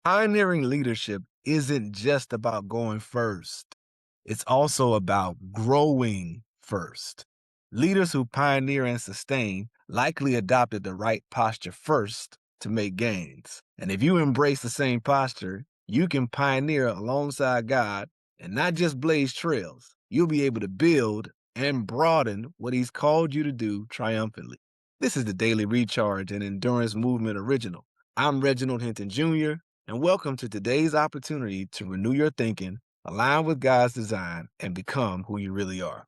Pioneering leadership isn't just about going first, it's also about growing first. Leaders who pioneer and sustain likely adopted the right posture first to make gains. And if you embrace the same posture, you can pioneer alongside God and not just blaze trails. You'll be able to build and broaden what He's called you to do triumphantly. This is the Daily Recharge and Endurance Movement Original. I'm Reginald Hinton Jr., and welcome to today's opportunity to renew your thinking, align with God's design, and become who you really are.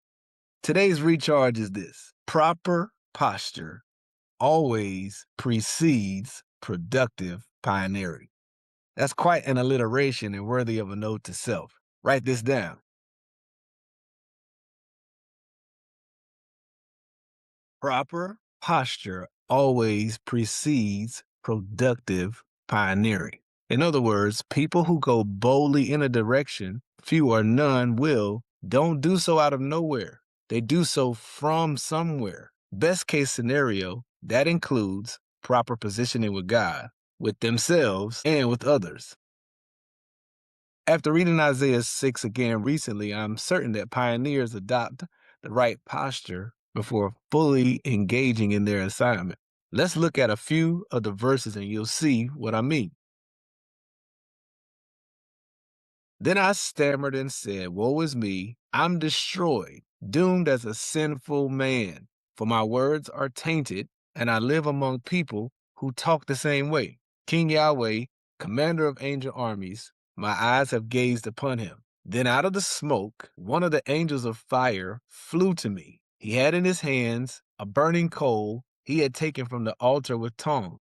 Today's recharge is this: proper posture always precedes productive pioneering. That's quite an alliteration and worthy of a note to self. Write this down. Proper posture always precedes productive pioneering. In other words, people who go boldly in a direction few or none will don't do so out of nowhere. They do so from somewhere. Best case scenario, that includes proper positioning with God, with themselves, and with others. After reading Isaiah 6 again recently, I'm certain that pioneers adopt the right posture before fully engaging in their assignment. Let's look at a few of the verses and you'll see what I mean. Then I stammered and said, "Woe is me, I'm destroyed, doomed as a sinful man, for my words are tainted, and I live among people who talk the same way. King Yahweh, commander of angel armies, my eyes have gazed upon him." Then out of the smoke, one of the angels of fire flew to me. He had in his hands a burning coal he had taken from the altar with tongs.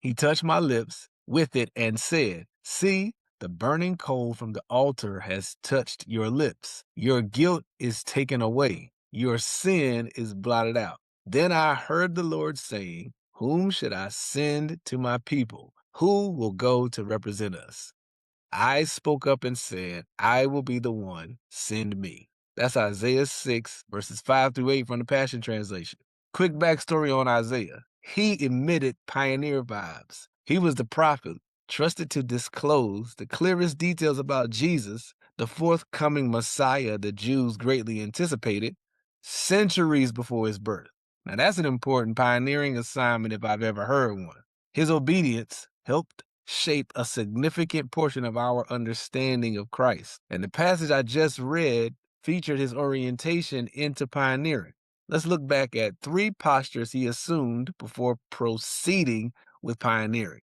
He touched my lips with it and said, "See, the burning coal from the altar has touched your lips. Your guilt is taken away. Your sin is blotted out." Then I heard the Lord saying, "Whom should I send to my people? Who will go to represent us?" I spoke up and said, "I will be the one. Send me." That's Isaiah 6, verses 5 through 8 from the Passion Translation. Quick backstory on Isaiah. He emitted pioneer vibes. He was the prophet trusted to disclose the clearest details about Jesus, the forthcoming Messiah the Jews greatly anticipated, centuries before his birth. Now, that's an important pioneering assignment if I've ever heard one. His obedience helped shape a significant portion of our understanding of Christ. And the passage I just read featured his orientation into pioneering. Let's look back at three postures he assumed before proceeding with pioneering.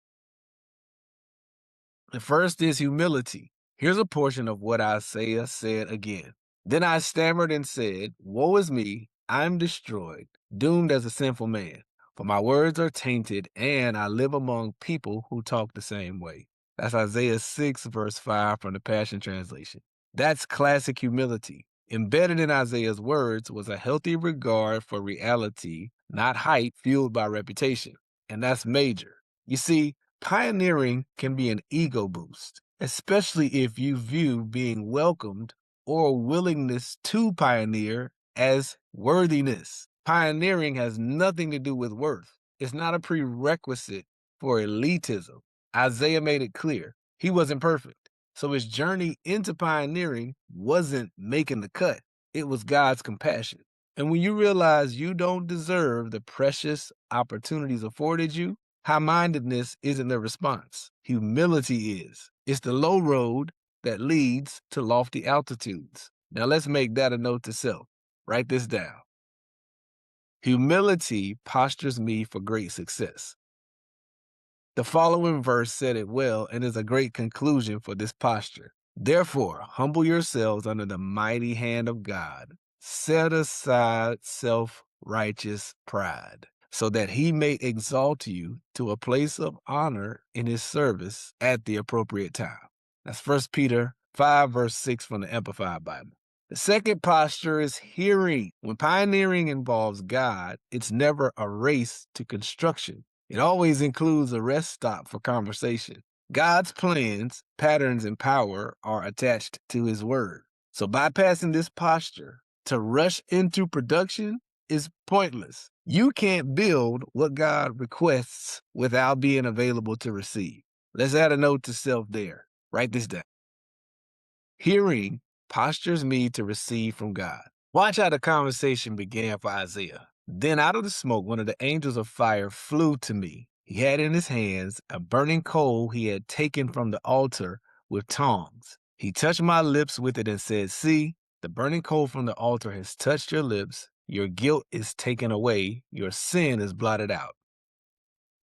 The first is humility. Here's a portion of what Isaiah said again. Then I stammered and said, "Woe is me, I'm destroyed, doomed as a sinful man. For my words are tainted, and I live among people who talk the same way." That's Isaiah 6, verse 5 from the Passion Translation. That's classic humility. Embedded in Isaiah's words was a healthy regard for reality, not hype fueled by reputation. And that's major. You see, pioneering can be an ego boost, especially if you view being welcomed or willingness to pioneer as worthiness. Pioneering has nothing to do with worth. It's not a prerequisite for elitism. Isaiah made it clear he wasn't perfect. So his journey into pioneering wasn't making the cut. It was God's compassion. And when you realize you don't deserve the precious opportunities afforded you, high-mindedness isn't the response. Humility is. It's the low road that leads to lofty altitudes. Now let's make that a note to self. Write this down. Humility postures me for great success. The following verse said it well and is a great conclusion for this posture. Therefore, humble yourselves under the mighty hand of God. Set aside self-righteous pride, so that he may exalt you to a place of honor in his service at the appropriate time. That's 1 Peter 5, verse 6 from the Amplified Bible. The second posture is hearing. When pioneering involves God, it's never a race to construction. It always includes a rest stop for conversation. God's plans, patterns, and power are attached to his word. So bypassing this posture to rush into production is pointless. You can't build what God requests without being available to receive. Let's add a note to self there. Write this down. Hearing postures me to receive from God. Watch how the conversation began for Isaiah. Then out of the smoke, one of the angels of fire flew to me. He had in his hands a burning coal he had taken from the altar with tongs. He touched my lips with it and said, "See, the burning coal from the altar has touched your lips. Your guilt is taken away. Your sin is blotted out."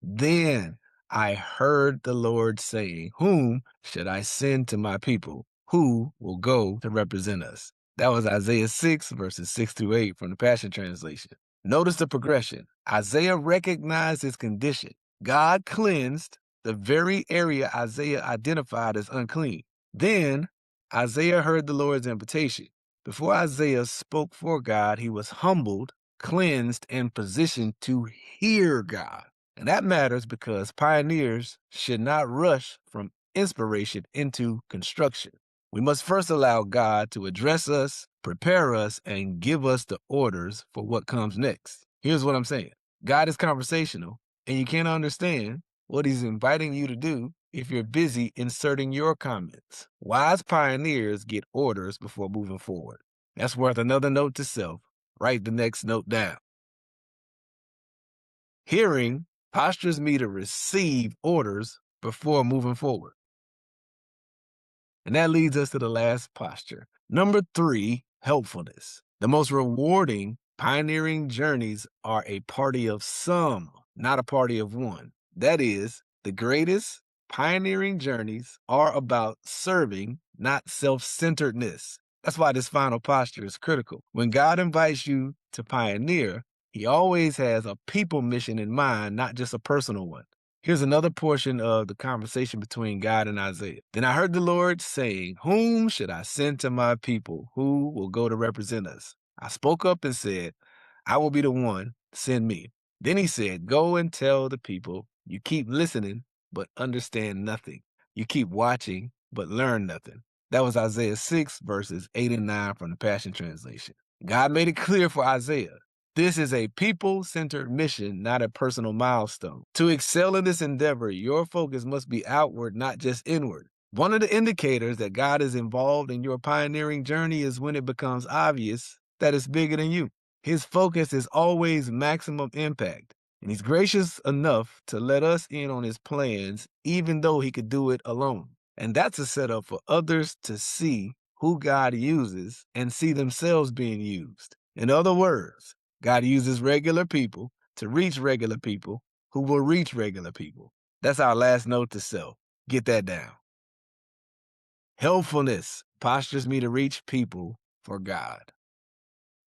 Then I heard the Lord saying, "Whom should I send to my people? Who will go to represent us?" That was Isaiah 6, verses 6 through 8 from the Passion Translation. Notice the progression. Isaiah recognized his condition. God cleansed the very area Isaiah identified as unclean. Then Isaiah heard the Lord's invitation. Before Isaiah spoke for God, he was humbled, cleansed, and positioned to hear God. And that matters because pioneers should not rush from inspiration into construction. We must first allow God to address us, prepare us, and give us the orders for what comes next. Here's what I'm saying. God is conversational, and you can't understand what he's inviting you to do if you're busy inserting your comments. Wise pioneers get orders before moving forward. That's worth another note to self. Write the next note down. Hearing postures me to receive orders before moving forward. And that leads us to the last posture. Number 3, helpfulness. The most rewarding pioneering journeys are a party of some, not a party of one. That is, the greatest pioneering journeys are about serving, not self-centeredness. That's why this final posture is critical. When God invites you to pioneer, he always has a people mission in mind, not just a personal one. Here's another portion of the conversation between God and Isaiah. Then I heard the Lord saying, "Whom should I send to my people? Who will go to represent us?" I spoke up and said, "I will be the one. Send me." Then he said, "Go and tell the people, you keep listening, but understand nothing. You keep watching, but learn nothing." That was Isaiah 6, verses 8 and 9 from the Passion Translation. God made it clear for Isaiah. This is a people-centered mission, not a personal milestone. To excel in this endeavor, your focus must be outward, not just inward. One of the indicators that God is involved in your pioneering journey is when it becomes obvious that it's bigger than you. His focus is always maximum impact, and he's gracious enough to let us in on his plans, even though he could do it alone. And that's a setup for others to see who God uses and see themselves being used. In other words, God uses regular people to reach regular people who will reach regular people. That's our last note to self. Get that down. Helpfulness postures me to reach people for God.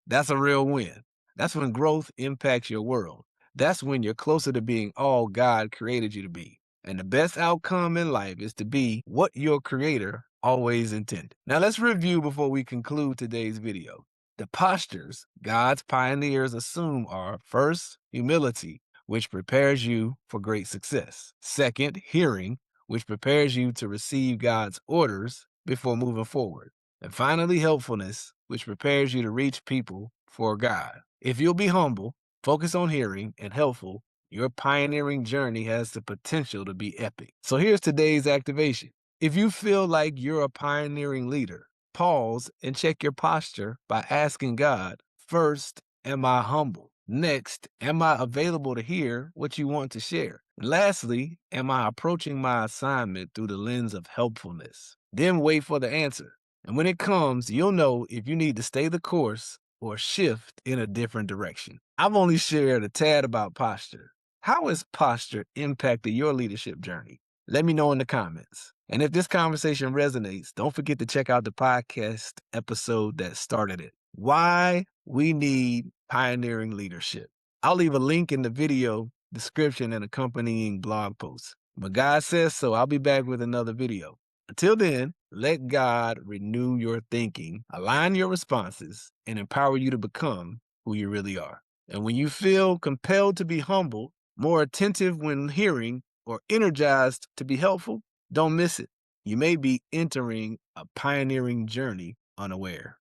That's a real win. That's when growth impacts your world. That's when you're closer to being all God created you to be. And the best outcome in life is to be what your creator always intended. Now let's review before we conclude today's video. The postures God's pioneers assume are: first, humility, which prepares you for great success. Second, hearing, which prepares you to receive God's orders before moving forward. And finally, helpfulness, which prepares you to reach people for God. If you'll be humble, focus on hearing, and helpful, your pioneering journey has the potential to be epic. So here's today's activation. If you feel like you're a pioneering leader, pause and check your posture by asking God, first, am I humble? Next, am I available to hear what you want to share? And lastly, am I approaching my assignment through the lens of helpfulness? Then wait for the answer. And when it comes, you'll know if you need to stay the course or shift in a different direction. I've only shared a tad about posture. How has posture impacted your leadership journey? Let me know in the comments. And if this conversation resonates, don't forget to check out the podcast episode that started it. Why we need pioneering leadership. I'll leave a link in the video description and accompanying blog posts. But God says so, I'll be back with another video. Until then, let God renew your thinking, align your responses, and empower you to become who you really are. And when you feel compelled to be humble, more attentive when hearing, or energized to be helpful, don't miss it. You may be entering a pioneering journey unaware.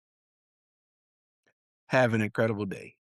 Have an incredible day.